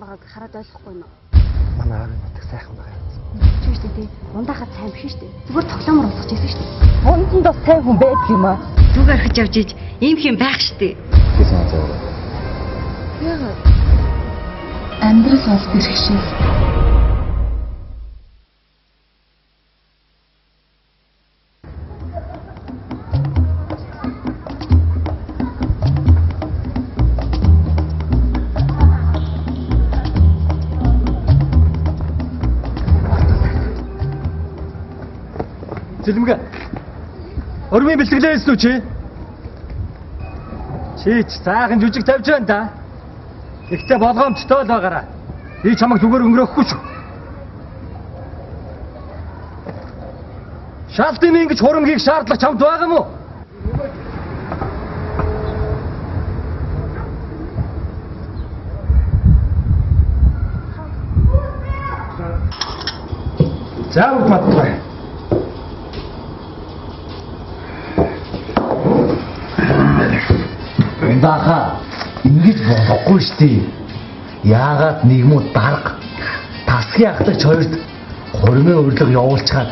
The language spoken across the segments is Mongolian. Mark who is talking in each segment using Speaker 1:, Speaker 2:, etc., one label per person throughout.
Speaker 1: байгааг хараад ойлгохгүй юу?
Speaker 2: Манай аавын нутаг сайхан байгаа.
Speaker 1: Чи шүү дээ. Ундахад сайн биш шүү дээ. Зүгээр тоглоомор болгож ирсэн шүү дээ.
Speaker 3: Хондонд бас сайн хүн байдаг юм аа.
Speaker 1: Зүгээр хэж явж иж ийм хэм байх шүү дээ.
Speaker 2: Гэсэн зав.
Speaker 1: Яагаад? Амьдрал бол бэрхшээл.
Speaker 2: Зэлмгэ. Өрмийн бэлтгэлээ хэлсэн үү чи? Чи цаахан жүжиг тавьж байна да. Ихтэй болгоомжтой л байгаараа. Би чамайг зүгээр өнгөрөөхгүй шүү. Шалтын ингэж хурамгийг шаардлах чамд байгаа мó? За үгүй. Баха ингэж болохгүй штий. Яагаад нэгмүүд дарга тасгийн ахлагч хоёрт хормын урилга явуулчихад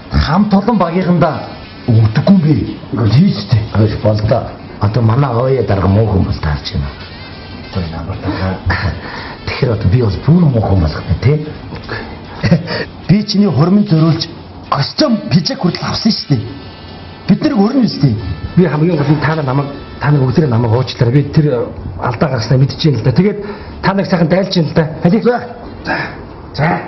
Speaker 2: хамт олон багийнхандаа өгдөггүй юм бэ? Тийчтэй. Хөөс болдоо. Одоо манай ооё дарга муу хүмүүс таарч байна. Тэр намайг тэгэхээр одоо би бол бүр муу хүмүүс болох нь тий. Би чиний хормын зөриулж костюм пижак хүртэл авсан штий. Бид нар өрнө үстэй. Би хамгийн гол нь та нар бүгдээ намайг уучлаарай. Би тэр алдаа гаргаснаа мэдчихээн л да. Тэгээд та нарыг сайхан дайлж юм л да. Хали. За.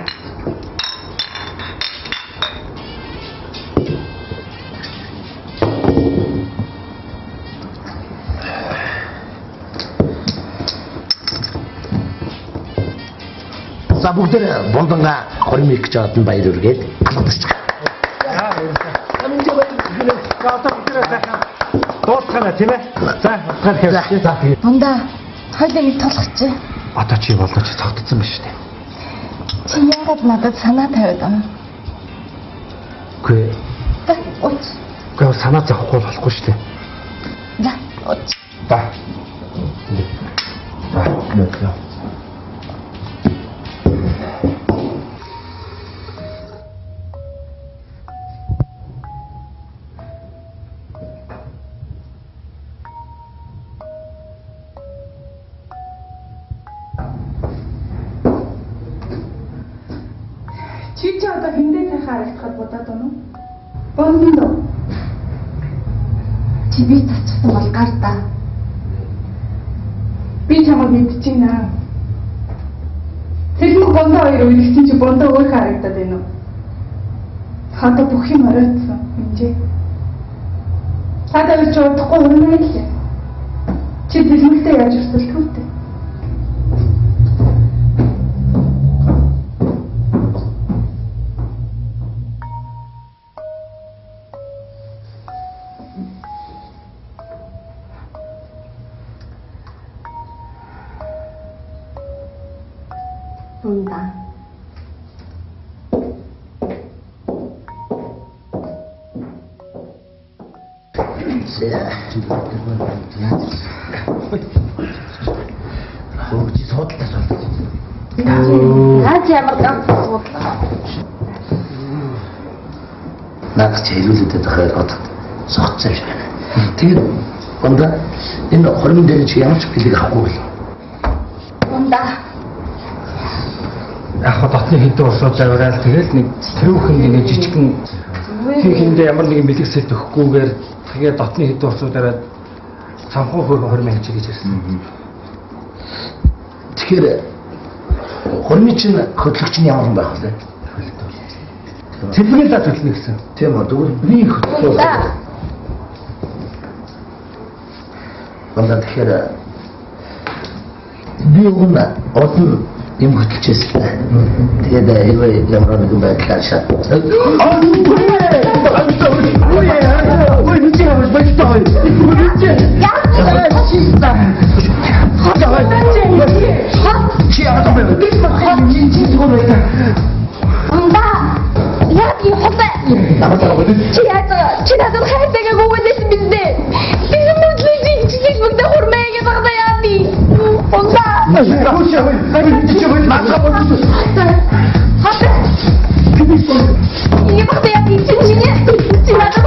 Speaker 2: За бүгдээ бонданга хормыг гэж одон баяр үргээд алгадчих. Яа баярлалаа. Аминж баяр. Гатаа бүгдээ сайхан дуусгана тийм ээ. За, утгаар хэлээ. За тийм.
Speaker 1: Дундаа хойлоо нэг толгоч.
Speaker 2: Одоо чи болооч цогтцсон байна шүү дээ.
Speaker 1: Чи яагаад надад санаа тавиад байна?
Speaker 2: Үгүй.
Speaker 1: За, ууч.
Speaker 2: Үгүй санаа зовхгүй болохгүй шүү дээ.
Speaker 1: За, ууч.
Speaker 2: За. За.
Speaker 4: Чи одоо хиндэ сайхан харагдахад бодоод байна уу? Бонд уу?
Speaker 1: Чи би татсан бол гар да.
Speaker 4: Би чамайг мэдчихэйнэ. Тэгмээ бондоо хоёр үйлсэн чи бондоо өөр харагдаад байна уу? Хата бүх юм оройтсон. Энд. Хата ч удахгүй өрнө лээ. Чи дэлгэртэй яаж өрсөлдөх вэ?
Speaker 1: Дундаа.
Speaker 2: Хөөж судалтай судалтай.
Speaker 1: Наач ямар ганц судлаа.
Speaker 2: Наач хэлүүлээд байгаа бодоход согцсон юм шиг байна. Тэгээд гондоо энэ хормын дээр чи ямар ч бэлэг авахгүй бол.
Speaker 1: Дундаа.
Speaker 2: Яг дотны хэдэн урсууд завраал тэгэл нэг тэрүүхэн нэг жижигхэн хиндэ ямар нэгэн бэлэг сет өгөхгүйгээр тэгээ дотны хэдэн урсуудаараа цанхуу хөрх хормын хийж гэж ирсэн. Тэгэхээр хормын чинь хөтлөгч нь ямар хүн байх вэ? Тэрний даа төлнө гэсэн. Тийм үү. Тэгвэл би хөтлөө. Тэгэхээр би өгнө одоо юм хөтлөжээс. Тэгээд хэрвээ ямар нэгэн байдлаар шат.
Speaker 1: Чи надад хайртайгаа гүйлсэн биз дээ. Би мөдлөж чи магтаа хурмээгээ багтаа яа би. Онда 이게 뭐야? 미친놈이냐? 지나도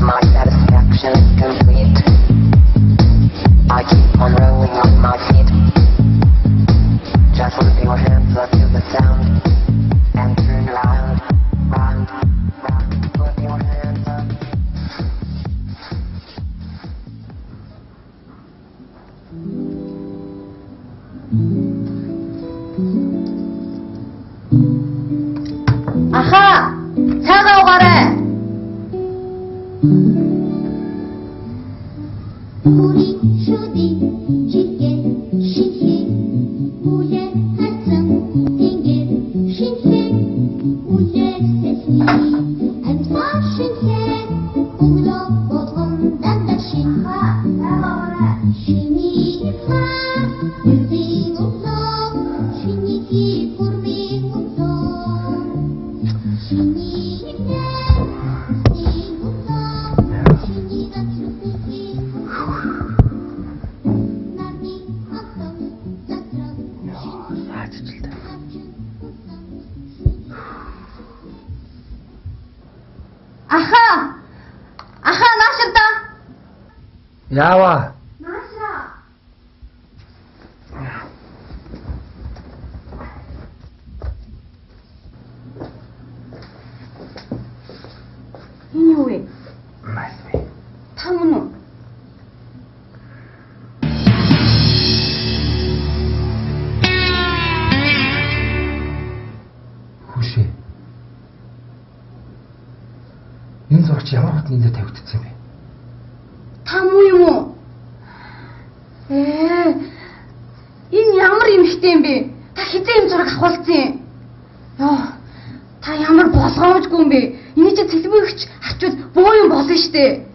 Speaker 5: My satisfaction is complete. I keep on rolling on my feet. Just with your hands up to the sound and turn round, round, round. Put your hands up.
Speaker 1: 아하! 차가 오가래!
Speaker 6: 우리 슈디 지게 신세 우레 하참 띵게 신세 우레 세스니 한사 신세 우로 보통 단다 신화 신이파 유딩 없어 신이기 форм이 없어 신이파 띵 없어 신이가 주듯이
Speaker 1: 아하! 아하, 나셨다!
Speaker 2: Яава.
Speaker 1: 나시라! Энэ юу вэ? Та мөн үү?
Speaker 2: Хүүшээ. Энэ зурагч ямар хотны дээр тавигдсан юм бэ?
Speaker 1: Та муу юм уу? Энэ ямар эмхтэй юм бэ? Та хизээ юм зураг авахулсан юм? Йоо, та ямар болгоомжгүй юм бэ? Энэ чинь цэлбэгч авчвал боо юм болно штэ.